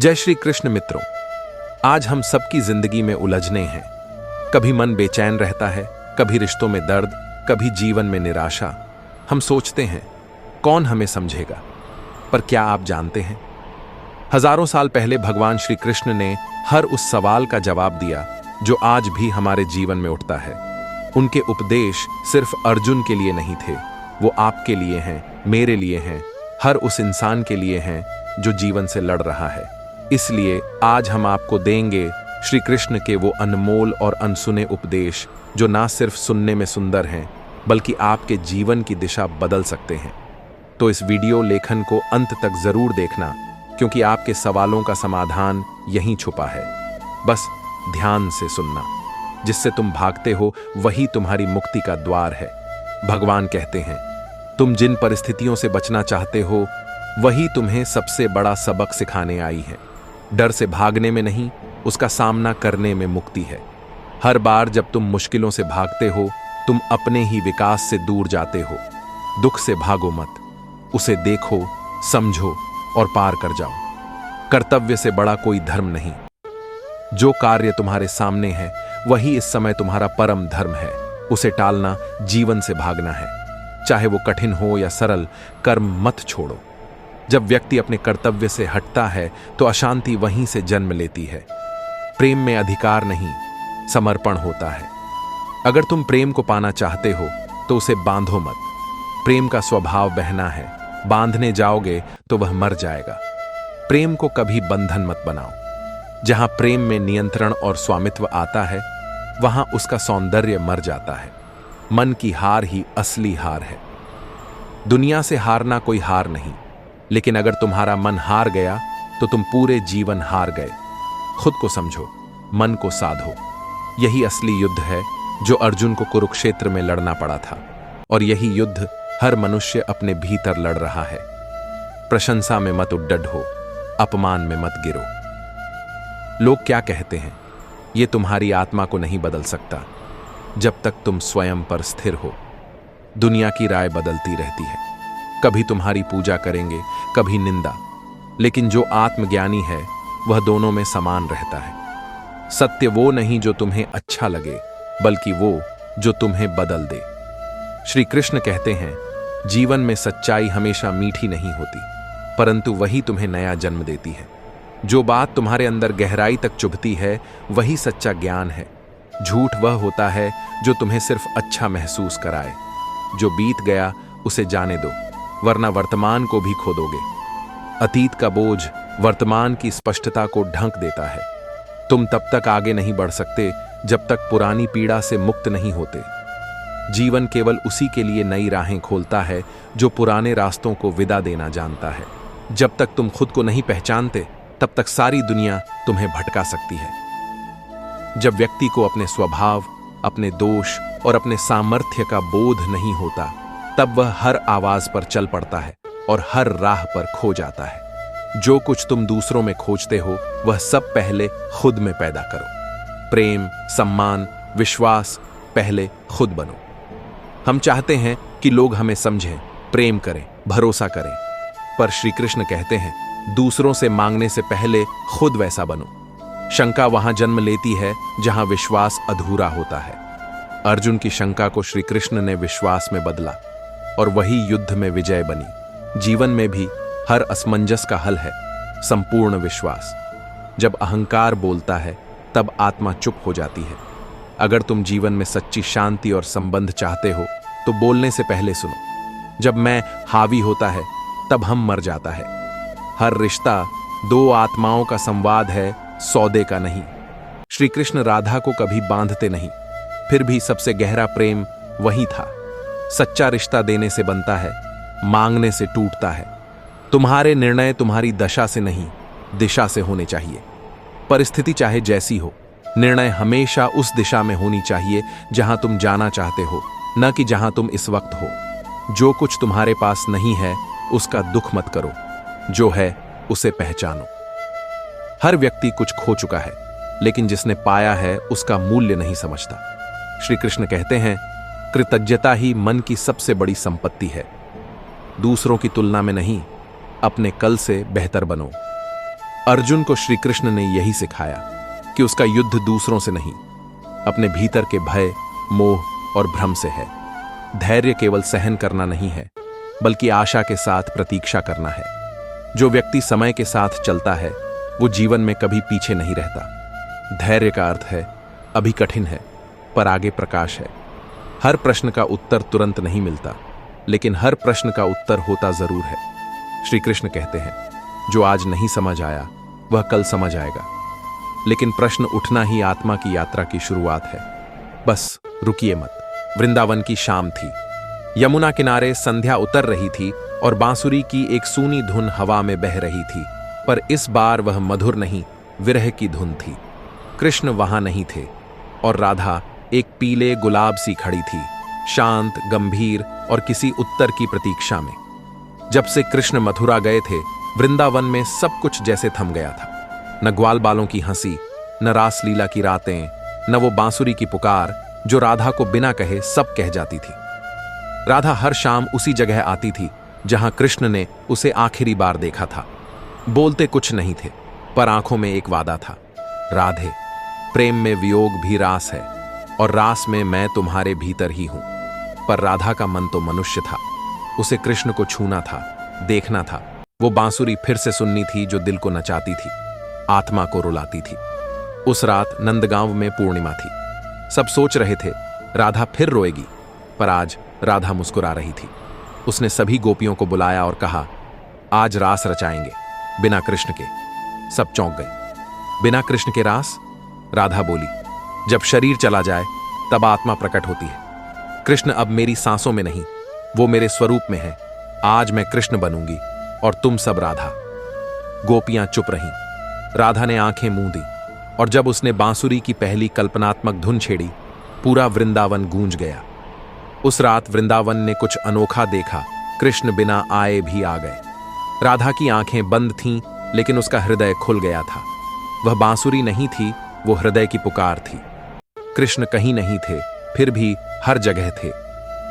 जय श्री कृष्ण मित्रों, आज हम सबकी जिंदगी में उलझने हैं। कभी मन बेचैन रहता है, कभी रिश्तों में दर्द, कभी जीवन में निराशा। हम सोचते हैं कौन हमें समझेगा, पर क्या आप जानते हैं हजारों साल पहले भगवान श्री कृष्ण ने हर उस सवाल का जवाब दिया जो आज भी हमारे जीवन में उठता है। उनके उपदेश सिर्फ अर्जुन के लिए नहीं थे, वो आपके लिए हैं, मेरे लिए हैं, हर उस इंसान के लिए हैं जो जीवन से लड़ रहा है। इसलिए आज हम आपको देंगे श्री कृष्ण के वो अनमोल और अनसुने उपदेश जो ना सिर्फ सुनने में सुंदर हैं बल्कि आपके जीवन की दिशा बदल सकते हैं। तो इस वीडियो लेखन को अंत तक जरूर देखना, क्योंकि आपके सवालों का समाधान यहीं छुपा है। बस ध्यान से सुनना, जिससे तुम भागते हो वही तुम्हारी मुक्ति का द्वार है। भगवान कहते हैं, तुम जिन परिस्थितियों से बचना चाहते हो वही तुम्हें सबसे बड़ा सबक सिखाने आई है। डर से भागने में नहीं, उसका सामना करने में मुक्ति है। हर बार जब तुम मुश्किलों से भागते हो, तुम अपने ही विकास से दूर जाते हो। दुख से भागो मत, उसे देखो, समझो और पार कर जाओ। कर्तव्य से बड़ा कोई धर्म नहीं। जो कार्य तुम्हारे सामने है वही इस समय तुम्हारा परम धर्म है। उसे टालना जीवन से भागना है। चाहे वो कठिन हो या सरल, कर्म मत छोड़ो। जब व्यक्ति अपने कर्तव्य से हटता है तो अशांति वहीं से जन्म लेती है। प्रेम में अधिकार नहीं, समर्पण होता है। अगर तुम प्रेम को पाना चाहते हो तो उसे बांधो मत। प्रेम का स्वभाव बहना है, बांधने जाओगे तो वह मर जाएगा। प्रेम को कभी बंधन मत बनाओ। जहां प्रेम में नियंत्रण और स्वामित्व आता है, वहां उसका सौंदर्य मर जाता है। मन की हार ही असली हार है। दुनिया से हारना कोई हार नहीं, लेकिन अगर तुम्हारा मन हार गया तो तुम पूरे जीवन हार गए। खुद को समझो, मन को साधो। यही असली युद्ध है जो अर्जुन को कुरुक्षेत्र में लड़ना पड़ा था, और यही युद्ध हर मनुष्य अपने भीतर लड़ रहा है। प्रशंसा में मत उद्डड हो, अपमान में मत गिरो। लोग क्या कहते हैं, ये तुम्हारी आत्मा को नहीं बदल सकता जब तक तुम स्वयं पर स्थिर हो। दुनिया की राय बदलती रहती है, कभी तुम्हारी पूजा करेंगे, कभी निंदा, लेकिन जो आत्मज्ञानी है वह दोनों में समान रहता है। सत्य वो नहीं जो तुम्हें अच्छा लगे, बल्कि वो जो तुम्हें बदल दे। श्री कृष्ण कहते हैं, जीवन में सच्चाई हमेशा मीठी नहीं होती, परंतु वही तुम्हें नया जन्म देती है। जो बात तुम्हारे अंदर गहराई तक चुभती है वही सच्चा ज्ञान है। झूठ वह होता है जो तुम्हें सिर्फ अच्छा महसूस कराए। जो बीत गया उसे जाने दो, वरना वर्तमान को भी खो दोगे। अतीत का बोझ वर्तमान की स्पष्टता को ढक देता है। तुम तब तक आगे नहीं बढ़ सकते जब तक पुरानी पीड़ा से मुक्त नहीं होते। जीवन केवल उसी के लिए नई राहें खोलता है जो पुराने रास्तों को विदा देना जानता है। जब तक तुम खुद को नहीं पहचानते, तब तक सारी दुनिया तुम्हें भटका सकती है। जब व्यक्ति को अपने स्वभाव, अपने दोष और अपने सामर्थ्य का बोध नहीं होता, तब वह हर आवाज पर चल पड़ता है और हर राह पर खो जाता है। जो कुछ तुम दूसरों में खोजते हो वह सब पहले खुद में पैदा करो। प्रेम, सम्मान, विश्वास पहले खुद बनो। हम चाहते हैं कि लोग हमें समझें, प्रेम करें, भरोसा करें, पर श्री कृष्ण कहते हैं, दूसरों से मांगने से पहले खुद वैसा बनो। शंका वहां जन्म लेती है जहां विश्वास अधूरा होता है। अर्जुन की शंका को श्री कृष्ण ने विश्वास में बदला, और वही युद्ध में विजय बनी। जीवन में भी हर असमंजस का हल है संपूर्ण विश्वास। जब अहंकार बोलता है तब आत्मा चुप हो जाती है। अगर तुम जीवन में सच्ची शांति और संबंध चाहते हो तो बोलने से पहले सुनो। जब मैं हावी होता है तब हम मर जाता है। हर रिश्ता दो आत्माओं का संवाद है, सौदे का नहीं। श्री कृष्ण राधा को कभी बांधते नहीं, फिर भी सबसे गहरा प्रेम वही था। सच्चा रिश्ता देने से बनता है, मांगने से टूटता है। तुम्हारे निर्णय तुम्हारी दशा से नहीं, दिशा से होने चाहिए। परिस्थिति चाहे जैसी हो, निर्णय हमेशा उस दिशा में होनी चाहिए जहां तुम जाना चाहते हो, न कि जहां तुम इस वक्त हो। जो कुछ तुम्हारे पास नहीं है उसका दुख मत करो, जो है उसे पहचानो। हर व्यक्ति कुछ खो चुका है, लेकिन जिसने पाया है उसका मूल्य नहीं समझता। श्री कृष्ण कहते हैं, कृतज्ञता ही मन की सबसे बड़ी संपत्ति है। दूसरों की तुलना में नहीं, अपने कल से बेहतर बनो। अर्जुन को श्री कृष्ण ने यही सिखाया कि उसका युद्ध दूसरों से नहीं, अपने भीतर के भय, मोह और भ्रम से है। धैर्य केवल सहन करना नहीं है, बल्कि आशा के साथ प्रतीक्षा करना है। जो व्यक्ति समय के साथ चलता है वो जीवन में कभी पीछे नहीं रहता। धैर्य का अर्थ है अभी कठिन है पर आगे प्रकाश है। हर प्रश्न का उत्तर तुरंत नहीं मिलता, लेकिन हर प्रश्न का उत्तर होता जरूर है। श्री कृष्ण कहते हैं, जो आज नहीं समझ आया वह कल समझ आएगा। लेकिन प्रश्न उठना ही आत्मा की यात्रा की शुरुआत है। बस रुकिए मत। वृंदावन की शाम थी। यमुना किनारे संध्या उतर रही थी और बांसुरी की एक सूनी धुन हवा में बह रही थी, पर इस बार वह मधुर नहीं, विरह की धुन थी। कृष्ण वहां नहीं थे और राधा एक पीले गुलाब सी खड़ी थी, शांत, गंभीर और किसी उत्तर की प्रतीक्षा में। जब से कृष्ण मथुरा गए थे, वृंदावन में सब कुछ जैसे थम गया था। न ग्वाल बालों की हंसी, न रासलीला की रातें, न वो बांसुरी की पुकार जो राधा को बिना कहे सब कह जाती थी। राधा हर शाम उसी जगह आती थी जहां कृष्ण ने उसे आखिरी बार देखा था। बोलते कुछ नहीं थे, पर आंखों में एक वादा था, राधे, प्रेम में वियोग भी रास है और रास में मैं तुम्हारे भीतर ही हूं। पर राधा का मन तो मनुष्य था। उसे कृष्ण को छूना था, देखना था। वो बांसुरी फिर से सुननी थी जो दिल को नचाती थी, आत्मा को रुलाती थी। उस रात नंदगांव में पूर्णिमा थी। सब सोच रहे थे राधा फिर रोएगी, पर आज राधा मुस्कुरा रही थी। उसने सभी गोपियों को बुलाया और कहा, आज रास रचाएंगे बिना कृष्ण के। सब चौंक गए। बिना कृष्ण के रास? राधा बोली, जब शरीर चला जाए तब आत्मा प्रकट होती है। कृष्ण अब मेरी सांसों में नहीं, वो मेरे स्वरूप में है। आज मैं कृष्ण बनूंगी और तुम सब राधा। गोपियां चुप रहीं। राधा ने आंखें मूंद दी और जब उसने बांसुरी की पहली कल्पनात्मक धुन छेड़ी, पूरा वृंदावन गूंज गया। उस रात वृंदावन ने कुछ अनोखा देखा। कृष्ण बिना आए भी आ गए। राधा की आंखें बंद थीं, लेकिन उसका हृदय खुल गया था। वह बांसुरी नहीं थी, वो हृदय की पुकार थी। कृष्ण कहीं नहीं थे, फिर भी हर जगह थे।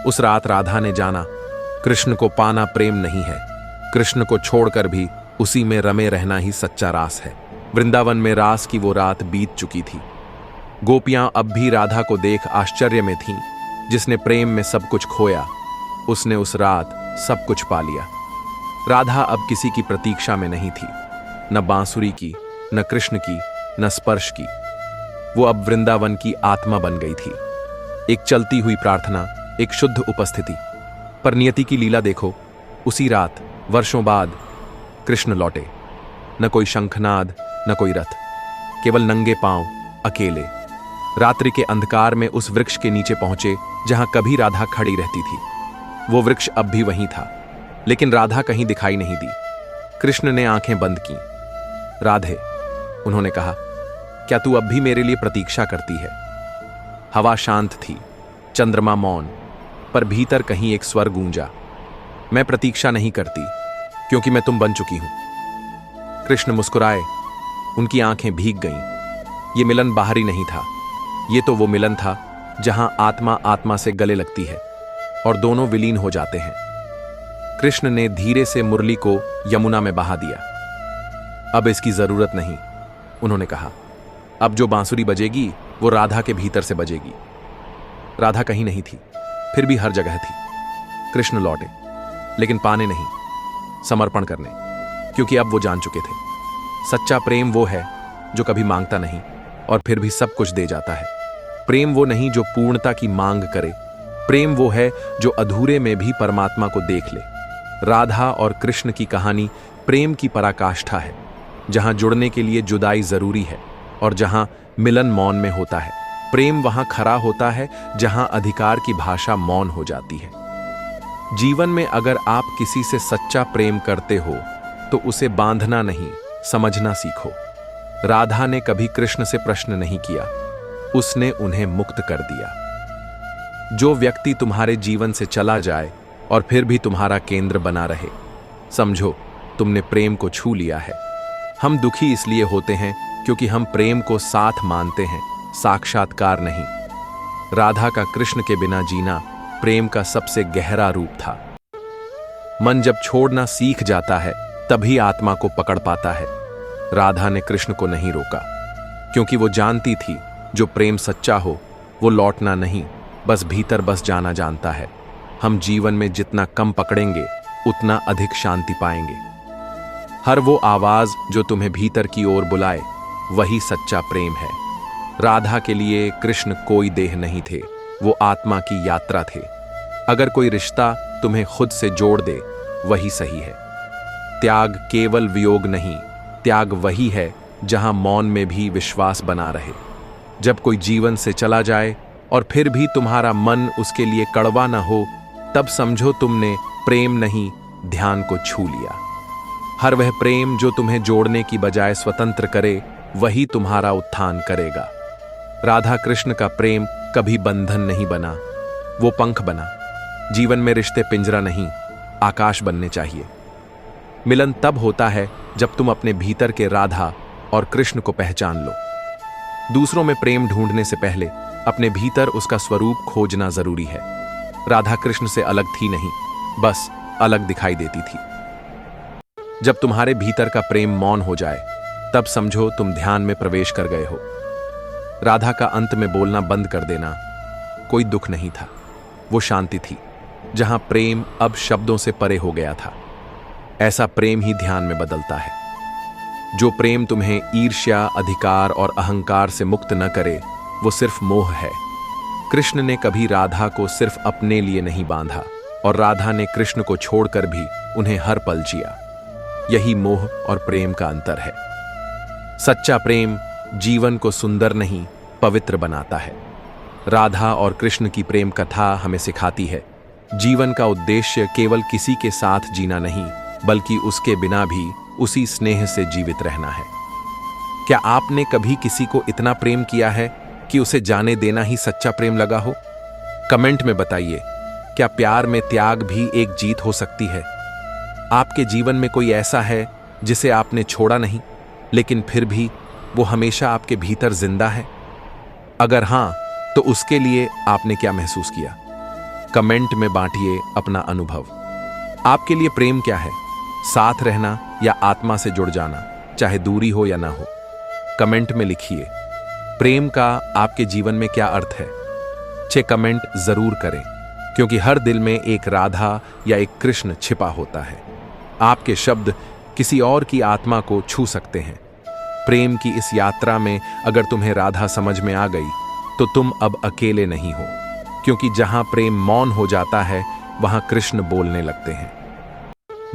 उस रात राधा ने जाना, कृष्ण को पाना प्रेम नहीं है। कृष्ण को छोड़कर भी उसी में रमे रहना ही सच्चा रास है। वृंदावन में रास की वो रात बीत चुकी थी। गोपियां अब भी राधा को देख आश्चर्य में थीं। जिसने प्रेम में सब कुछ खोया, उसने उस रात सब कुछ पा लिया। राधा अब किसी की प्रतीक्षा में नहीं थी, न बांसुरी की, न कृष्ण की, न स्पर्श की। वो अब वृंदावन की आत्मा बन गई थी। एक चलती हुई प्रार्थना, एक शुद्ध उपस्थिति। पर नियति की लीला देखो, उसी रात वर्षों बाद कृष्ण लौटे। न कोई शंखनाद, न कोई रथ, केवल नंगे पांव, अकेले। रात्रि के अंधकार में उस वृक्ष के नीचे पहुंचे जहां कभी राधा खड़ी रहती थी। वो वृक्ष अब भी वहीं था, लेकिन राधा कहीं दिखाई नहीं दी। कृष्ण ने आंखें बंद की। राधे, उन्होंने कहा, क्या तू अब भी मेरे लिए प्रतीक्षा करती है? हवा शांत थी, चंद्रमा मौन, पर भीतर कहीं एक स्वर गूंजा, मैं प्रतीक्षा नहीं करती, क्योंकि मैं तुम बन चुकी हूं। कृष्ण मुस्कुराए, उनकी आंखें भीग गईं। ये मिलन बाहरी नहीं था, ये तो वो मिलन था जहां आत्मा आत्मा से गले लगती है और दोनों विलीन हो जाते हैं। कृष्ण ने धीरे से मुरली को यमुना में बहा दिया। अब इसकी जरूरत नहीं, उन्होंने कहा। अब जो बांसुरी बजेगी वो राधा के भीतर से बजेगी। राधा कहीं नहीं थी, फिर भी हर जगह थी। कृष्ण लौटे, लेकिन पाने नहीं, समर्पण करने, क्योंकि अब वो जान चुके थे सच्चा प्रेम वो है जो कभी मांगता नहीं और फिर भी सब कुछ दे जाता है। प्रेम वो नहीं जो पूर्णता की मांग करे, प्रेम वो है जो अधूरे में भी परमात्मा को देख ले। राधा और कृष्ण की कहानी प्रेम की पराकाष्ठा है, जहां जुड़ने के लिए जुदाई जरूरी है और जहां मिलन मौन में होता है। प्रेम वहां खरा होता है जहां अधिकार की भाषा मौन हो जाती है। जीवन में अगर आप किसी से सच्चा प्रेम करते हो तो उसे बांधना नहीं, समझना सीखो। राधा ने कभी कृष्ण से प्रश्न नहीं किया, उसने उन्हें मुक्त कर दिया। जो व्यक्ति तुम्हारे जीवन से चला जाए और फिर भी तुम्हारा केंद्र बना रहे, समझो तुमने प्रेम को छू लिया है। हम दुखी इसलिए होते हैं क्योंकि हम प्रेम को साथ मानते हैं, साक्षात्कार नहीं। राधा का कृष्ण के बिना जीना प्रेम का सबसे गहरा रूप था। मन जब छोड़ना सीख जाता है तभी आत्मा को पकड़ पाता है। राधा ने कृष्ण को नहीं रोका, क्योंकि वो जानती थी जो प्रेम सच्चा हो वो लौटना नहीं, बस भीतर बस जाना जानता है। हम जीवन में जितना कम पकड़ेंगे उतना अधिक शांति पाएंगे। हर वो आवाज जो तुम्हें भीतर की ओर बुलाए वही सच्चा प्रेम है। राधा के लिए कृष्ण कोई देह नहीं थे, वो आत्मा की यात्रा थे। अगर कोई रिश्ता तुम्हें खुद से जोड़ दे वही सही है। त्याग केवल वियोग नहीं, त्याग वही है जहां मौन में भी विश्वास बना रहे। जब कोई जीवन से चला जाए और फिर भी तुम्हारा मन उसके लिए कड़वा न हो, तब समझो तुमने प्रेम नहीं ध्यान को छू लिया। हर वह प्रेम जो तुम्हें जोड़ने की बजाय स्वतंत्र करे वही तुम्हारा उत्थान करेगा। राधा कृष्ण का प्रेम कभी बंधन नहीं बना, वो पंख बना। जीवन में रिश्ते पिंजरा नहीं, आकाश बनने चाहिए। मिलन तब होता है जब तुम अपने भीतर के राधा और कृष्ण को पहचान लो। दूसरों में प्रेम ढूंढने से पहले अपने भीतर उसका स्वरूप खोजना जरूरी है। राधा कृष्ण से अलग थी नहीं, बस अलग दिखाई देती थी। जब तुम्हारे भीतर का प्रेम मौन हो जाए तब समझो तुम ध्यान में प्रवेश कर गए हो। राधा का अंत में बोलना बंद कर देना कोई दुख नहीं था, वो शांति थी जहां प्रेम अब शब्दों से परे हो गया था। ऐसा प्रेम ही ध्यान में बदलता है। जो प्रेम तुम्हें ईर्ष्या, अधिकार और अहंकार से मुक्त न करे वो सिर्फ मोह है। कृष्ण ने कभी राधा को सिर्फ अपने लिए नहीं बांधा और राधा ने कृष्ण को छोड़कर भी उन्हें हर पल जिया। यही मोह और प्रेम का अंतर है। सच्चा प्रेम जीवन को सुंदर नहीं पवित्र बनाता है। राधा और कृष्ण की प्रेम कथा हमें सिखाती है जीवन का उद्देश्य केवल किसी के साथ जीना नहीं, बल्कि उसके बिना भी उसी स्नेह से जीवित रहना है। क्या आपने कभी किसी को इतना प्रेम किया है कि उसे जाने देना ही सच्चा प्रेम लगा हो? कमेंट में बताइए, क्या प्यार में त्याग भी एक जीत हो सकती है? आपके जीवन में कोई ऐसा है जिसे आपने छोड़ा नहीं, लेकिन फिर भी वो हमेशा आपके भीतर जिंदा है? अगर हां, तो उसके लिए आपने क्या महसूस किया? कमेंट में बांटिए अपना अनुभव। आपके लिए प्रेम क्या है? साथ रहना या आत्मा से जुड़ जाना, चाहे दूरी हो या ना हो? कमेंट में लिखिए। प्रेम का आपके जीवन में क्या अर्थ है? 6 कमेंट जरूर करें, क्योंकि हर दिल में एक राधा या एक कृष्ण छिपा होता है। आपके शब्द किसी और की आत्मा को छू सकते हैं। प्रेम की इस यात्रा में अगर तुम्हें राधा समझ में आ गई तो तुम अब अकेले नहीं हो, क्योंकि जहां प्रेम मौन हो जाता है वहां कृष्ण बोलने लगते हैं।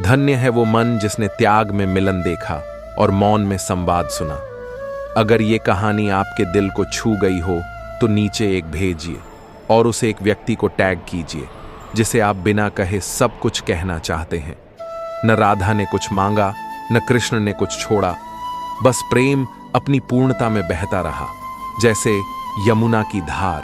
धन्य है वो मन जिसने त्याग में मिलन देखा और मौन में संवाद सुना। अगर ये कहानी आपके दिल को छू गई हो तो नीचे एक भेजिए और उसे एक व्यक्ति को टैग कीजिए जिसे आप बिना कहे सब कुछ कहना चाहते हैं। न राधा ने कुछ मांगा, न कृष्ण ने कुछ छोड़ा, बस प्रेम अपनी पूर्णता में बहता रहा, जैसे यमुना की धार।